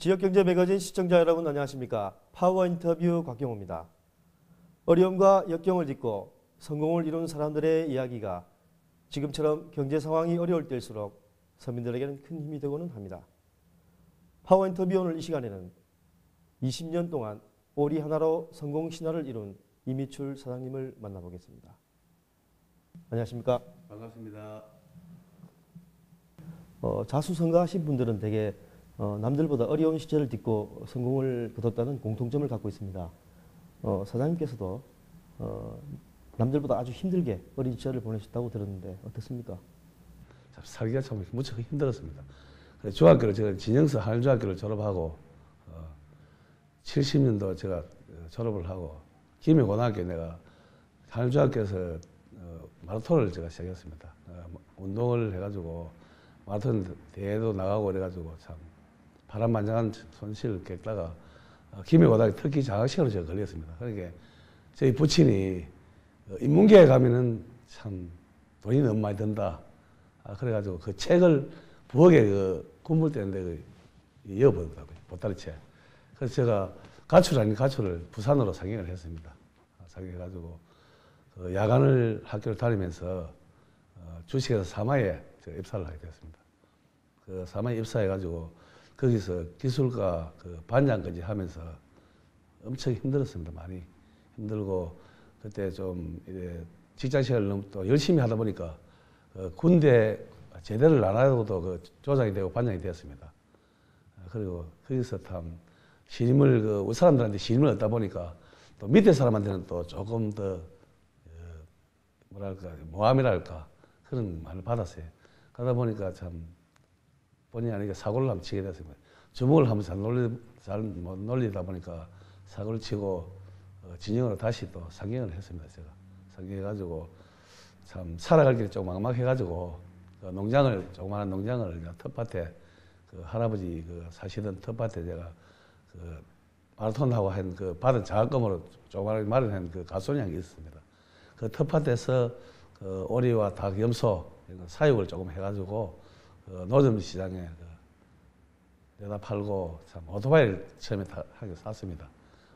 지역경제 매거진 시청자 여러분 안녕하십니까. 파워인터뷰 곽경호입니다. 어려움과 역경을 딛고 성공을 이룬 사람들의 이야기가 지금처럼 경제 상황이 어려울 때일수록 서민들에게는 큰 힘이 되고는 합니다. 파워인터뷰 오늘 이 시간에는 20년 동안 오리 하나로 성공 신화를 이룬 이미출 사장님을 만나보겠습니다. 안녕하십니까. 반갑습니다. 자수성가하신 분들은 되게 남들보다 어려운 시절을 딛고 성공을 거뒀다는 공통점을 갖고 있습니다. 사장님께서도 남들보다 아주 힘들게 어린 시절을 보내셨다고 들었는데 어떻습니까? 살기가 참 무척 힘들었습니다. 중학교를 제가 진영서 한일중학교를 졸업하고 70년도 제가 졸업을 하고 김해고등학교에 내가 한일중학교에서 마라톤을 제가 시작했습니다. 운동을 해가지고 마라톤 대회도 나가고 그래가지고 참 파란만장한 손실을 겪다가 김해고등학교 특기 장학식으로 제가 걸렸습니다. 그러니까 저희 부친이 인문계에 가면은 참 돈이 너무 많이 든다. 그래가지고 그 책을 부엌에 군불 때는데 이어보더라고요. 보따리책. 그래서 제가 가출 아닌 가출을 부산으로 상경을 했습니다. 상경해가지고 야간을 학교를 다니면서 주식회사 사마에 제가 입사를 하게 됐습니다. 그 사마에 입사해가지고 거기서 기술과 그 반장까지 하면서 엄청 힘들었습니다. 많이 힘들고 그때 좀 이제 직장 생활을 너무 또 열심히 하다 보니까 군대 제대를 안 하고도 그 조장이 되고 반장이 되었습니다. 그리고 거기서 참 신임을 우리 사람들한테 신임을 얻다 보니까 또 밑에 사람한테는 또 조금 더 뭐랄까 모함이랄까 그런 말을 받았어요. 그러다 보니까 참 본의 아니게 사고를 한번 치게 됐습니다. 주먹을 한번 잘 못 놀리다 보니까 사고를 치고 진영으로 다시 또 상경을 했습니다. 제가 상경해가지고 참 살아갈 길이 좀 막막해가지고 조그마한 농장을 텃밭에 그 할아버지 사시던 텃밭에 제가 마라톤하고 한 받은 장학금으로 조그마하게 마련한 가솔량이 있었습니다. 그 텃밭에서 오리와 닭, 염소 사육을 조금 해가지고 노점 시장에 내다 팔고 참 오토바이를 처음에 하게 샀습니다.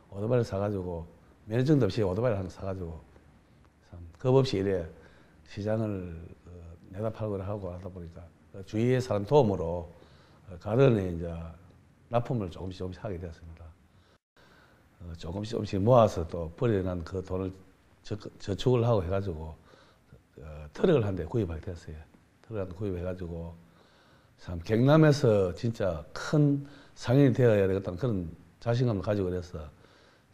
오토바이를 사가지고 몇 년 정도 없이 오토바이를 하나 사가지고 참 겁없이 이래 시장을 내다 팔고 하고 하다 보니까 주위의 사람 도움으로 가든에 이제 납품을 조금씩 하게 되었습니다. 조금씩 모아서 또 버려난 그 돈을 저축을 하고 해가지고 트럭을 한 대 구입하게 됐어요. 트럭을 한 대 구입해가지고 참 경남에서 진짜 큰 상인이 되어야 되겠다는 그런 자신감을 가지고 그래서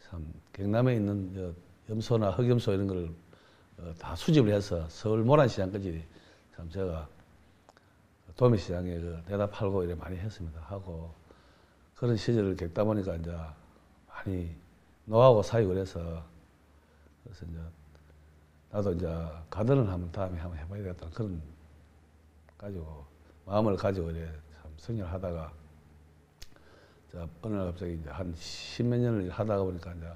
참 경남에 있는 염소나 흑염소 이런 걸 다 수집을 해서 서울 모란시장까지 참 제가 도매시장에 내다 팔고 이래 많이 했습니다. 하고 그런 시절을 겪다 보니까 이제 많이 노하고 사육을 해서 그래서 이제 나도 이제 가든을 한번 다음에 한번 해봐야 되겠다는 그런 마음을 가지고 이래 참 성년을 하다가 어느 날 갑자기 이제 한 10몇 년을 하다가 보니까 이제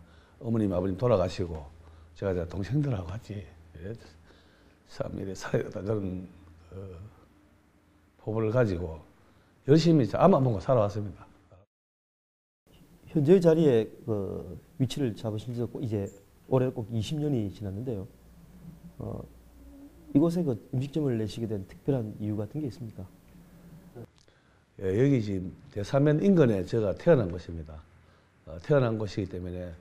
어머님 아버님 돌아가시고 제가 이제 동생들하고 같이 참 이래 살아야겠다 저는 포부를 가지고 열심히 앞만 보고 살아왔습니다. 현재의 자리에 위치를 잡으신 지 이제 올해 꼭 20년이 지났는데요. 이곳에 음식점을 내시게 된 특별한 이유 같은 게 있습니까? 예, 여기 지금 대사면 인근에 제가 태어난 곳입니다. 태어난 곳이기 때문에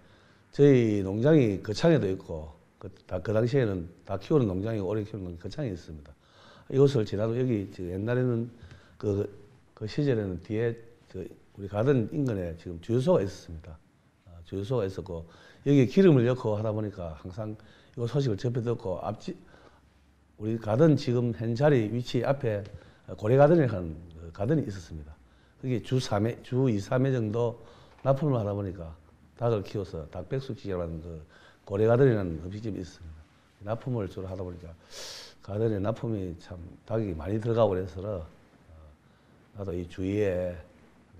저희 농장이 거창에도 있고 그 당시에는 다 키우는 농장이 오래 키우는 농장이 거창에 있습니다. 이곳을 지나도 여기 옛날에는 그 시절에는 뒤에 우리 가든 인근에 지금 주유소가 있었습니다. 주유소가 있었고 여기 기름을 넣고 하다 보니까 항상 이 소식을 접해 듣고 우리 가든 지금 현 자리 위치 앞에 고래가든이라는 가든이 있었습니다. 그게 주 2, 3회 정도 납품을 하다 보니까 닭을 키워서 닭백숙집이라는 고래가든이라는 음식점이 있었습니다. 납품을 주로 하다 보니까 가든에 납품이 참 닭이 많이 들어가고 그래서 나도 이 주위에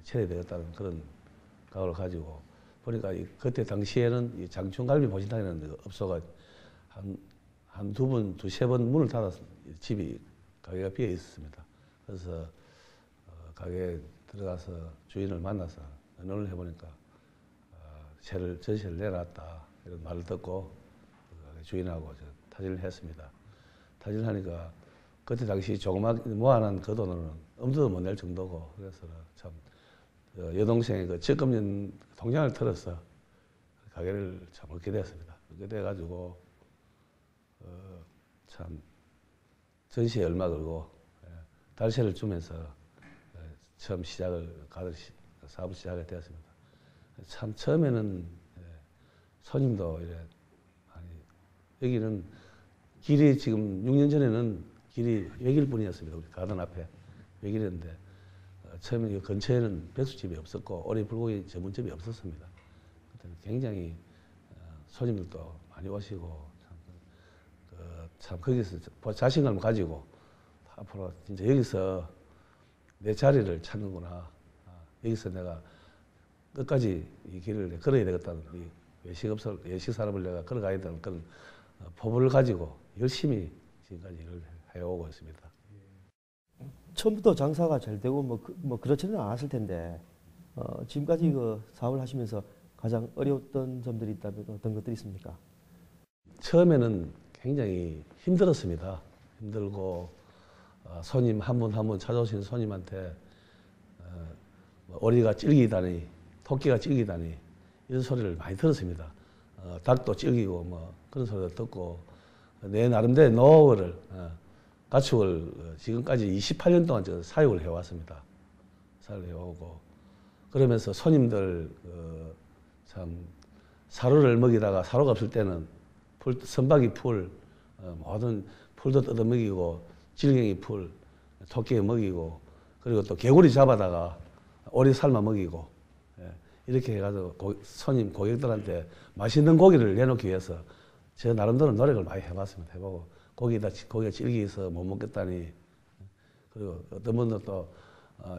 쳐야 되겠다는 그런 각오를 가지고 보니까 그때 당시에는 이 장충갈비 보신탕이라는 업소가 한 두 번, 두세 번 문을 닫아서 집이 가게가 비어 있었습니다. 그래서 가게 들어가서 주인을 만나서 의논을 해보니까 전세를 내놨다 이런 말을 듣고 주인하고 타지를 했습니다. 타지를 하니까 그때 당시 조그맣게 모아놓은 그 돈으로는 엄두도 못 낼 정도고 그래서 참 여동생이 그 적금연 통장을 털어서 가게를 참 얻게 됐습니다. 얻게 돼가지고 참 전시에 얼마 걸고 달세를 주면서 처음 사업을 시작을 되었습니다. 참 처음에는 손님도 이래 많이 여기는 길이 지금 6년 전에는 길이 외길 뿐이었습니다. 우리 가든 앞에 외길이었는데 처음에 이 근처에는 백수집이 없었고 오리 불고기 전문집이 없었습니다. 그때는 굉장히 손님들도 많이 오시고 참 거기서 자신감을 가지고 앞으로 진짜 여기서 내 자리를 찾는구나. 여기서 내가 끝까지 이 길을 걸어야 되겠다는 이 외식 산업을 내가 걸어가야 되는 그런 포부를 가지고 열심히 지금까지 일을 해오고 있습니다. 처음부터 장사가 잘 되고 뭐 그렇지는 않았을 텐데 지금까지 그 사업을 하시면서 가장 어려웠던 점들이 있다면 어떤 것들이 있습니까? 처음에는 굉장히 힘들었습니다. 힘들고 손님 한 분 한 분 찾아오시는 손님한테 오리가 질기다니 토끼가 질기다니 이런 소리를 많이 들었습니다. 닭도 질기고 뭐 그런 소리도 듣고 내 나름대로 노하우를 가축을 지금까지 28년 동안 저 사육을 해왔습니다. 사육을 해오고 그러면서 손님들 참 사료를 먹이다가 사료가 없을 때는 선박이 풀 모든 풀도 뜯어 먹이고 질갱이 풀 토끼 먹이고 그리고 또 개구리 잡아다가 오리 삶아 먹이고 이렇게 해가지고 손님 고객들한테 맛있는 고기를 내놓기 위해서 제 나름대로 노력을 많이 해봤습니다. 해보고 고기가 질기서 못 먹겠다니 그리고 어떤 분들 또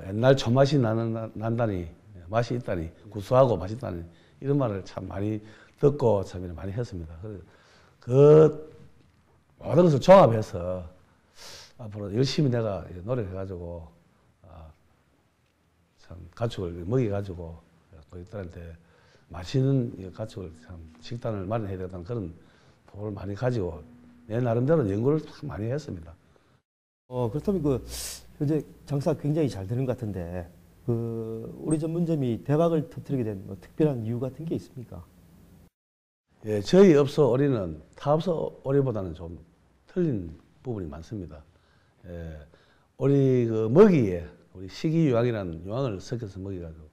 옛날 초맛이 난다니 맛이 있다니 구수하고 맛있다니 이런 말을 참 많이 듣고 참 많이 했습니다. 그 모든 것을 종합해서 앞으로 열심히 내가 노력해가지고 참 가축을 먹여가지고 고객들한테 맛있는 가축을 참 식단을 마련해야 되겠다는 그런 포부를 많이 가지고 내 나름대로 연구를 참 많이 했습니다. 그렇다면 현재 장사가 굉장히 잘 되는 것 같은데 우리 전문점이 대박을 터뜨리게 된 특별한 이유 같은 게 있습니까? 예, 저희 업소 오리는 타 업소 오리보다는 좀 틀린 부분이 많습니다. 예, 오리 그 먹이에 우리 식이유황이라는 유황을 섞여서 먹여가지고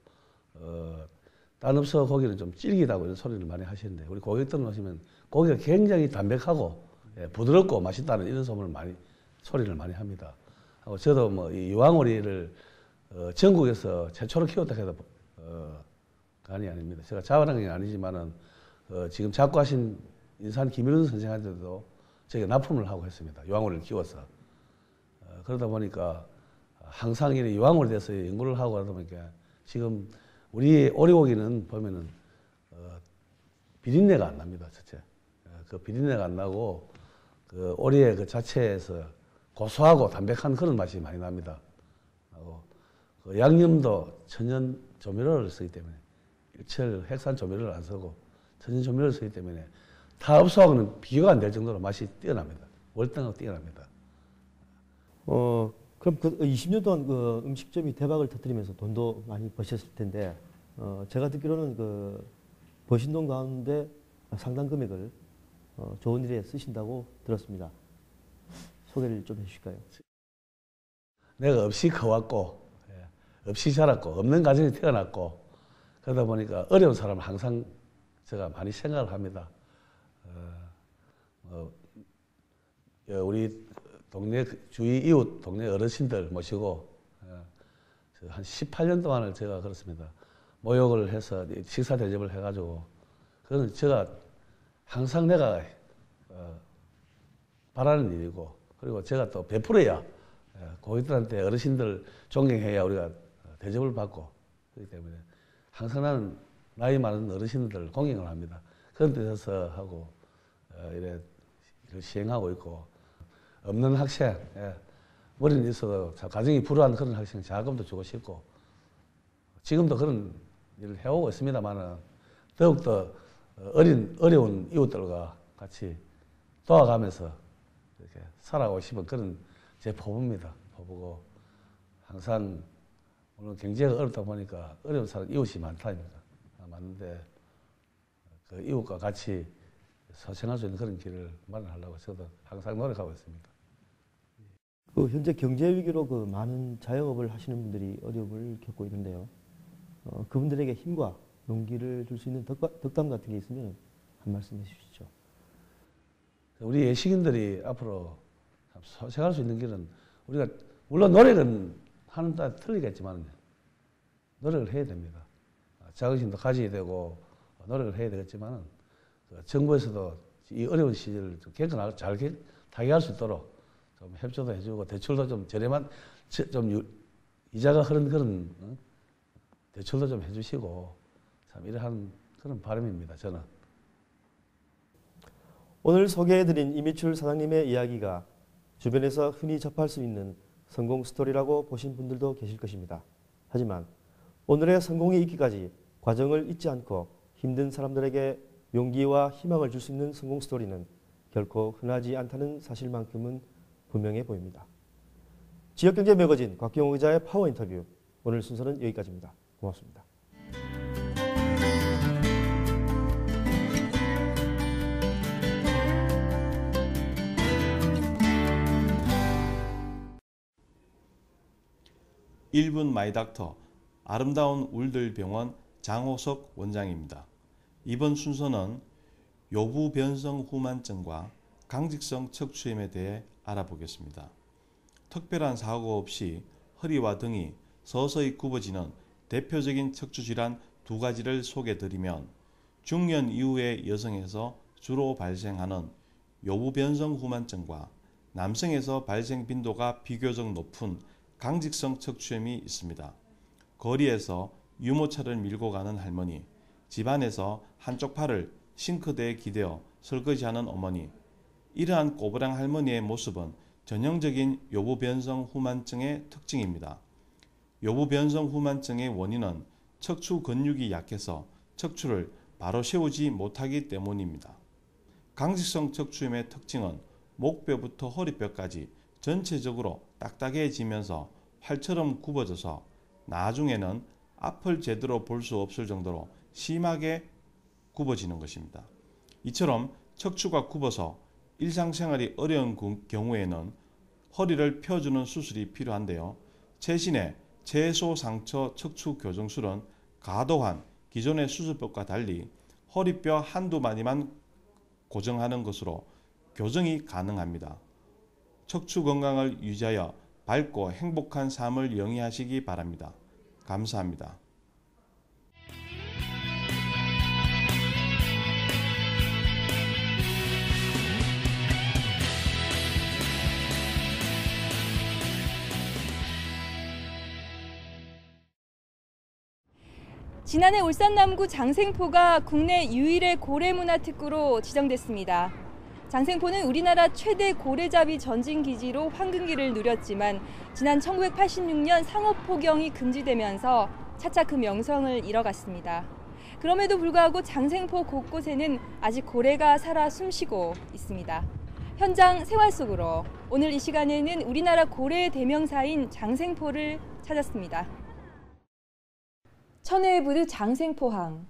딴 업소 고기는 좀 질기다고 이런 소리를 많이 하시는데 우리 고객들 오시면 고기가 굉장히 담백하고 부드럽고 맛있다는 이런 소리를 많이 합니다. 하고 저도 뭐 이 유황오리를 전국에서 최초로 키웠다 해도 간이 아닙니다. 제가 자랑한 게 아니지만은 지금 잡고 하신 인산 김일훈 선생한테도 제가 납품을 하고 했습니다. 유황오리를 키워서 그러다 보니까 항상 이 유황오리에 대해서 연구를 하고 하다 보니까 지금 우리 오리고기는 보면은 비린내가 안 납니다. 첫째, 그 비린내가 안 나고 그 오리의 그 자체에서 고소하고 담백한 그런 맛이 많이 납니다. 하고 그 양념도 천연 조미료를 쓰기 때문에 일체 핵산 조미료를 안 쓰고 천연 조미료를 쓰기 때문에 타 업소하고는 비교가 안 될 정도로 맛이 뛰어납니다. 월등하고 뛰어납니다. 그럼 그 20년 동안 그 음식점이 대박을 터뜨리면서 돈도 많이 버셨을 텐데 제가 듣기로는 버신 돈 가운데 상당 금액을 좋은 일에 쓰신다고 들었습니다. 소개를 좀 해주실까요? 내가 없이 커왔고 없이 자랐고 없는 가정에 태어났고 그러다 보니까 어려운 사람을 항상 제가 많이 생각을 합니다. 우리 동네 주위 이웃 동네 어르신들 모시고 한 18년 동안을 제가 그렇습니다. 모욕을 해서 식사 대접을 해가지고 그거는 제가 항상 내가 바라는 일이고 그리고 제가 또 베풀어야 고객들한테 어르신들 존경해야 우리가 대접을 받고 그렇기 때문에 항상 나는 나이 많은 어르신들 공경을 합니다. 그런 데서 하고 이래 시행하고 있고 없는 학생 머리는 있어도 가정이 불우한 그런 학생 자금도 주고 싶고 지금도 그런 일을 해오고 있습니다만은 더욱더 어려운 이웃들과 같이 도와가면서 이렇게 살아가고 싶은 그런 제 포부입니다. 포부고 항상 오늘 경제가 어렵다 보니까 어려운 사람 이웃이 많다입니다. 많은데 그 이웃과 같이 소생할 수 있는 그런 길을 마련하려고 저도 항상 노력하고 있습니다. 현재 경제 위기로 많은 자영업을 하시는 분들이 어려움을 겪고 있는데요. 그분들에게 힘과 용기를 줄 수 있는 덕담 같은 게 있으면 한 말씀 해주시죠. 우리 예식인들이 앞으로 소생할 수 있는 길은 우리가 물론 노력은 하는 따라 틀리겠지만 노력을 해야 됩니다. 자긍심도 가져야 되고 노력을 해야 되겠지만 정부에서도 이 어려운 시절을 좀 잘 타개할 수 있도록 좀 협조도 해주고 대출도 좀 저렴한 좀 이자가 흐르는 그런 대출도 좀 해주시고 참 이러한 그런 바람입니다. 저는. 오늘 소개해드린 이미출 사장님의 이야기가 주변에서 흔히 접할 수 있는 성공 스토리라고 보신 분들도 계실 것입니다. 하지만 오늘의 성공이 있기까지 과정을 잊지 않고 힘든 사람들에게 용기와 희망을 줄 수 있는 성공 스토리는 결코 흔하지 않다는 사실만큼은 분명해 보입니다. 지역경제 매거진 곽경호 기자의 파워 인터뷰, 오늘 순서는 여기까지입니다. 고맙습니다. (1분) 마이닥터 아름다운 울들병원 장호석 원장입니다. 이번 순서는 요부변성 후만증과 강직성 척추염에 대해 알아보겠습니다. 특별한 사고 없이 허리와 등이 서서히 굽어지는 대표적인 척추질환 두 가지를 소개드리면 중년 이후의 여성에서 주로 발생하는 요부변성 후만증과 남성에서 발생 빈도가 비교적 높은 강직성 척추염이 있습니다. 거리에서 유모차를 밀고 가는 할머니, 집안에서 한쪽 팔을 싱크대에 기대어 설거지하는 어머니, 이러한 꼬부랑 할머니의 모습은 전형적인 요부변성 후만증의 특징입니다. 요부변성 후만증의 원인은 척추 근육이 약해서 척추를 바로 세우지 못하기 때문입니다. 강직성 척추염의 특징은 목뼈부터 허리뼈까지 전체적으로 딱딱해지면서 활처럼 굽어져서 나중에는 앞을 제대로 볼 수 없을 정도로 심하게 굽어지는 것입니다. 이처럼 척추가 굽어서 일상생활이 어려운 경우에는 허리를 펴주는 수술이 필요한데요. 최신의 최소상처 척추 교정술은 과도한 기존의 수술법과 달리 허리뼈 한두 마디만 고정하는 것으로 교정이 가능합니다. 척추 건강을 유지하여 밝고 행복한 삶을 영위하시기 바랍니다. 감사합니다. 지난해 울산 남구 장생포가 국내 유일의 고래문화특구로 지정됐습니다. 장생포는 우리나라 최대 고래잡이 전진기지로 황금기를 누렸지만 지난 1986년 상업포경이 금지되면서 차차 그 명성을 잃어갔습니다. 그럼에도 불구하고 장생포 곳곳에는 아직 고래가 살아 숨쉬고 있습니다. 현장 생활 속으로 오늘 이 시간에는 우리나라 고래의 대명사인 장생포를 찾았습니다. 천혜의 부두 장생포항.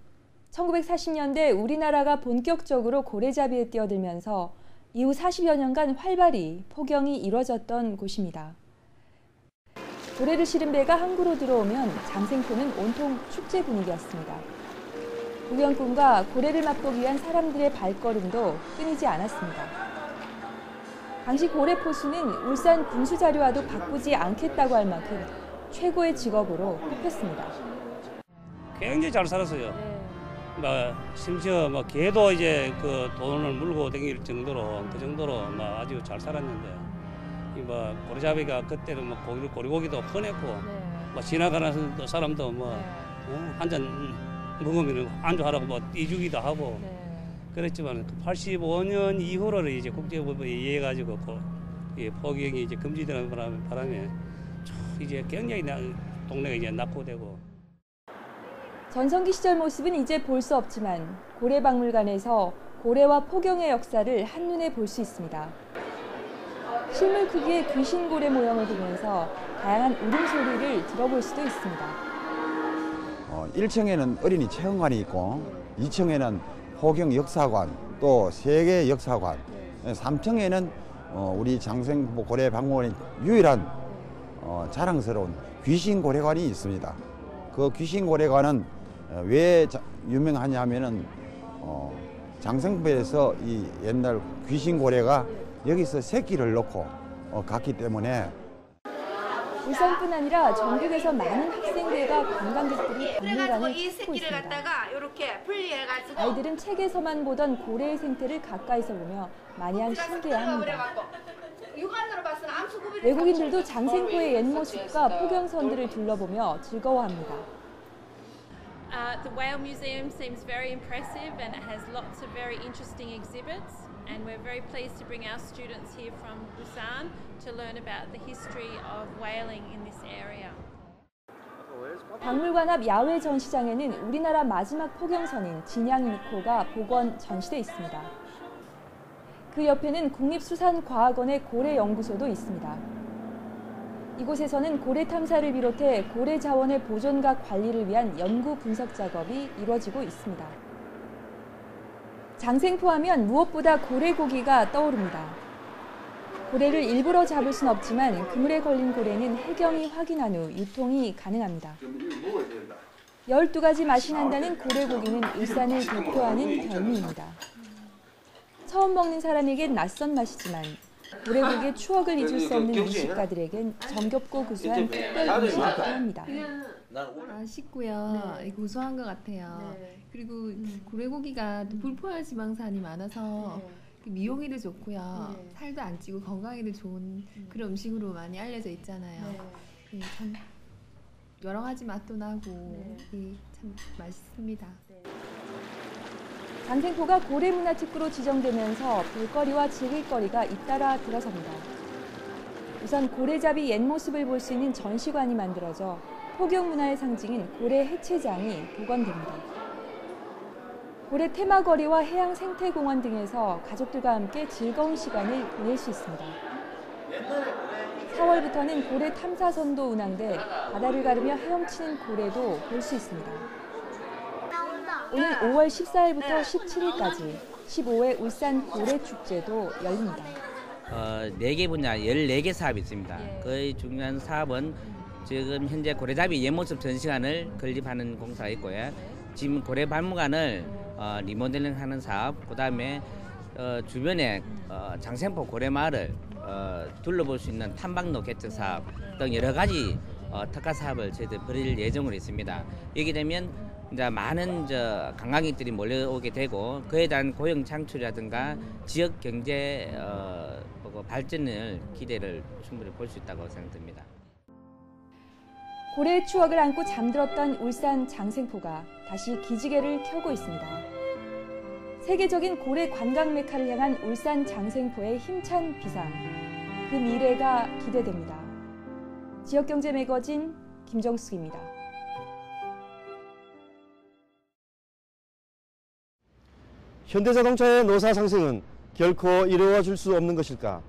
1940년대 우리나라가 본격적으로 고래잡이에 뛰어들면서 이후 40여 년간 활발히 포경이 이뤄졌던 곳입니다. 고래를 실은 배가 항구로 들어오면 장생포는 온통 축제 분위기였습니다. 구경꾼과 고래를 맛보기 위한 사람들의 발걸음도 끊이지 않았습니다. 당시 고래 포수는 울산 군수자료와도 바꾸지 않겠다고 할 만큼 최고의 직업으로 꼽혔습니다. 굉장히 잘 살았어요. 심지어 개도 이제 그 돈을 물고 다닐 정도로 그 정도로 아주 잘 살았는데 고래잡이가 그때는 고래고기도 흔했고 지나가는 사람도 한 잔 먹으면 안주하라고 띄주기도 하고 그랬지만 85년 이후로 이제 국제법에 의해가지고 포경이 이제 금지되는 바람에 이제 굉장히 동네가 이제 낙후되고. 전성기 시절 모습은 이제 볼 수 없지만 고래박물관에서 고래와 포경의 역사를 한눈에 볼 수 있습니다. 실물 크기의 귀신고래 모형을 보면서 다양한 울음소리를 들어볼 수도 있습니다. 1층에는 어린이 체험관이 있고 2층에는 포경 역사관, 또 세계 역사관, 3층에는 우리 장생포 고래박물관의 유일한 자랑스러운 귀신고래관이 있습니다. 그 귀신고래관은 왜 유명하냐 하면은 장생포에서 이 옛날 귀신고래가 여기서 새끼를 놓고 갔기 때문에 울산뿐 아니라 전국에서 많은 학생들과 관광객들이 박물관을 이 찾고 새끼를 있습니다. 갖다가 이렇게 분리해가지고 아이들은 책에서만 보던 고래의 생태를 가까이서 보며 마냥 신기해합니다. 육안으로 봐서는 암수 구분이 외국인들도 장생포의 옛 모습과 포경선들을 둘러보며 즐거워합니다. The Whale Museum seems very impressive and it has lots of very interesting exhibits, and we're very pleased to bring our students here from Busan to learn about the history of whaling in this area. 박물관 앞 야외 전시장에는 우리나라 마지막 포경선인 진양 2호가 복원 전시돼 있습니다. 그 옆에는 국립수산과학원의 고래연구소도 있습니다. 이곳에서는 고래 탐사를 비롯해 고래 자원의 보존과 관리를 위한 연구 분석 작업이 이루어지고 있습니다. 장생포 하면 무엇보다 고래고기가 떠오릅니다. 고래를 일부러 잡을 순 없지만 그물에 걸린 고래는 해경이 확인한 후 유통이 가능합니다. 12가지 맛이 난다는 고래고기는 울산을 대표하는 별미입니다. 처음 먹는 사람에겐 낯선 맛이지만 고래고기의 추억을 잊을 수 없는 미식가들에겐 정겹고 구수한 특별 음식이기도 합니다. 맛있고요. 고소한 것 같아요. 그리고 고래고기가 불포화 지방산이 많아서 미용에도 좋고요. 살도 안 찌고 건강에도 좋은 그런 음식으로 많이 알려져 있잖아요. 참 여러 가지 맛도 나고 참 맛있습니다. 장생포가 고래문화특구로 지정되면서 볼거리와 즐길거리가 잇따라 들어섭니다. 우선 고래잡이 옛 모습을 볼 수 있는 전시관이 만들어져 포경문화의 상징인 고래 해체장이 복원됩니다. 고래 테마거리와 해양 생태공원 등에서 가족들과 함께 즐거운 시간을 보낼 수 있습니다. 4월부터는 고래 탐사선도 운항돼 바다를 가르며 헤엄치는 고래도 볼 수 있습니다. 오늘 5월 14일부터 17일까지 15회 울산 고래축제도 열립니다. 4개 분야 14개 사업이 있습니다. 그 중요한 사업은 지금 현재 고래잡이 옛모습 전시관을 건립하는 공사가 있고요. 지금 고래박물관을 리모델링하는 사업, 그다음에 주변에 장생포 고래마을을 둘러볼 수 있는 탐방로 개척 사업 등 여러 가지 특화 사업을 저희들 벌일 예정으로 있습니다. 이렇게 되면 이제 많은 관광객들이 몰려오게 되고 그에 대한 고용 창출이라든가 지역 경제 발전을 기대를 충분히 볼 수 있다고 생각됩니다. 고래의 추억을 안고 잠들었던 울산 장생포가 다시 기지개를 켜고 있습니다. 세계적인 고래 관광 메카를 향한 울산 장생포의 힘찬 비상, 그 미래가 기대됩니다. 지역경제 매거진 김정숙입니다. 현대자동차의 노사 상승은 결코 이루어질 수 없는 것일까?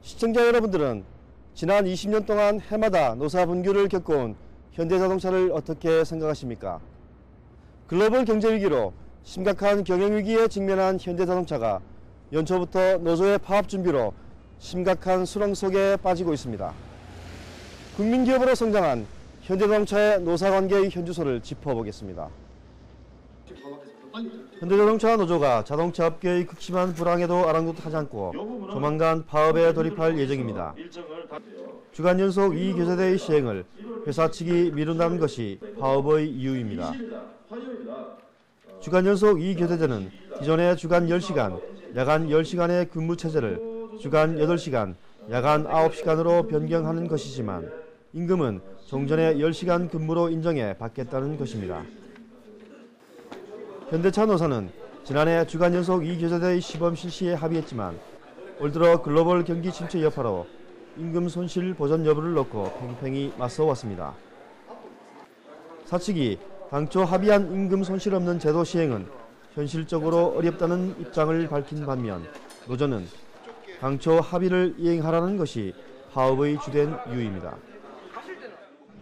시청자 여러분들은 지난 20년 동안 해마다 노사 분규를 겪어온 현대자동차를 어떻게 생각하십니까? 글로벌 경제 위기로 심각한 경영 위기에 직면한 현대자동차가 연초부터 노조의 파업 준비로 심각한 수렁 속에 빠지고 있습니다. 국민기업으로 성장한 현대자동차의 노사관계의 현주소를 짚어보겠습니다. 현대자동차 노조가 자동차 업계의 극심한 불황에도 아랑곳하지 않고 조만간 파업에 돌입할 예정입니다. 주간 연속 2교대의 시행을 회사 측이 미룬다는 것이 파업의 이유입니다. 주간 연속 2교대제는 기존의 주간 10시간, 야간 10시간의 근무 체제를 주간 8시간, 야간 9시간으로 변경하는 것이지만 임금은 종전의 10시간 근무로 인정해 받겠다는 것입니다. 현대차 노사는 지난해 주간 연속 2교대의 시범 실시에 합의했지만 올 들어 글로벌 경기 침체 여파로 임금 손실 보전 여부를 놓고 팽팽히 맞서왔습니다. 사측이 당초 합의한 임금 손실 없는 제도 시행은 현실적으로 어렵다는 입장을 밝힌 반면 노조는 당초 합의를 이행하라는 것이 파업의 주된 이유입니다.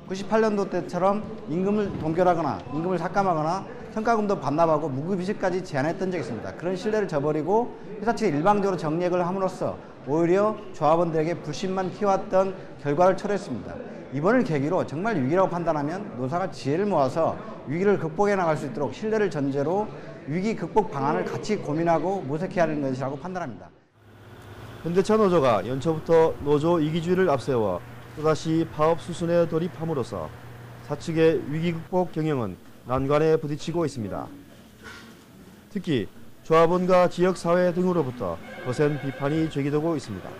98년도 때처럼 임금을 동결하거나 임금을 삭감하거나 성과금도 반납하고 무급이식까지 제한했던 적이 있습니다. 그런 신뢰를 저버리고 회사 측에 일방적으로 정리액을 함으로써 오히려 조합원들에게 불신만 키워왔던 결과를 초래했습니다. 이번을 계기로 정말 위기라고 판단하면 노사가 지혜를 모아서 위기를 극복해 나갈 수 있도록 신뢰를 전제로 위기 극복 방안을 같이 고민하고 모색해야 하는 것이라고 판단합니다. 현대차 노조가 연초부터 노조 이기주의를 앞세워 또다시 파업 수순에 돌입함으로써 사측의 위기 극복 경영은 난관에 부딪히고 있습니다. 특히 조합원과 지역사회 등으로부터 거센 비판이 제기되고 있습니다.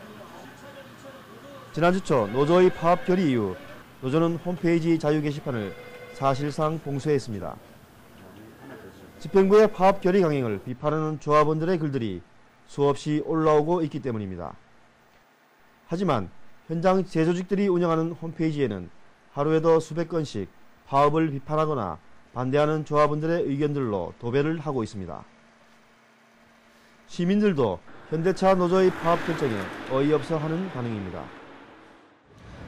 지난주 초 노조의 파업 결의 이후 노조는 홈페이지 자유 게시판을 사실상 봉쇄했습니다. 집행부의 파업 결의 강행을 비판하는 조합원들의 글들이 수없이 올라오고 있기 때문입니다. 하지만 현장 재조직들이 운영하는 홈페이지에는 하루에도 수백 건씩 파업을 비판하거나 반대하는 조합원들의 의견들로 도배를 하고 있습니다. 시민들도 현대차 노조의 파업 결정에 어이없어 하는 반응입니다.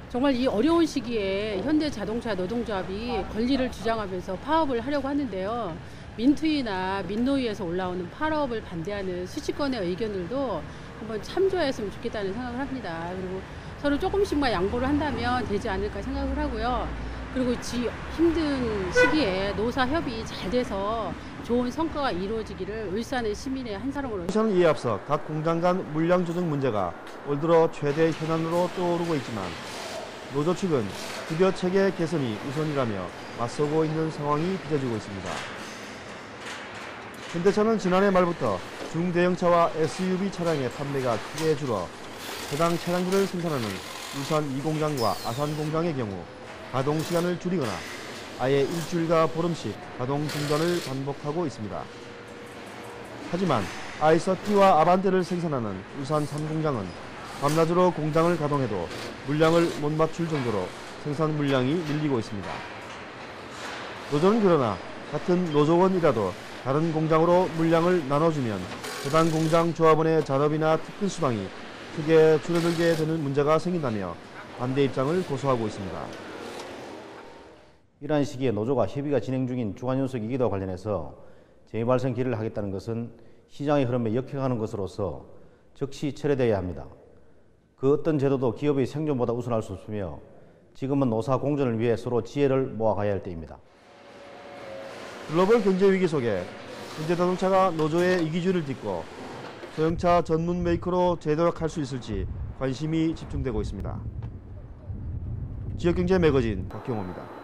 정말 이 어려운 시기에 현대자동차 노동조합이 권리를 주장하면서 파업을 하려고 하는데요. 민투위나 민노위에서 올라오는 파업을 반대하는 수십 건의 의견들도 한번 참조했으면 좋겠다는 생각을 합니다. 그리고 서로 조금씩만 양보를 한다면 되지 않을까 생각을 하고요. 그리고 힘든 시기에 노사 협의 잘 돼서 좋은 성과가 이루어지기를 울산의 시민의 한 사람으로. 저는 이에 앞서 각 공장 간 물량 조정 문제가 올 들어 최대 현안으로 떠오르고 있지만 노조 측은 급여 체계 개선이 우선이라며 맞서고 있는 상황이 빚어지고 있습니다. 현대차는 지난해 말부터 중대형차와 SUV 차량의 판매가 크게 줄어 해당 차량들을 생산하는 울산 2공장과 아산 공장의 경우 가동 시간을 줄이거나 아예 일주일과 보름씩 가동 중단을 반복하고 있습니다. 하지만 아이서-T와 아반떼를 생산하는 울산 3공장은 밤낮으로 공장을 가동해도 물량을 못 맞출 정도로 생산 물량이 밀리고 있습니다. 노조는 그러나 같은 노조원이라도 다른 공장으로 물량을 나눠주면 해당 공장 조합원의 잔업이나 특근 수당이 크게 줄어들게 되는 문제가 생긴다며 반대 입장을 고수하고 있습니다. 이러한 시기에 노조가 협의가 진행 중인 주간연속 2기도와 관련해서 재발생 기일을 하겠다는 것은 시장의 흐름에 역행하는 것으로서 즉시 철회되어야 합니다. 그 어떤 제도도 기업의 생존보다 우선할 수 없으며 지금은 노사 공존을 위해 서로 지혜를 모아가야 할 때입니다. 글로벌 경제 위기 속에 현대자동차가 노조의 이기주의를 딛고 소형차 전문 메이커로 재도약할 수 있을지 관심이 집중되고 있습니다. 지역경제 매거진 박경호입니다.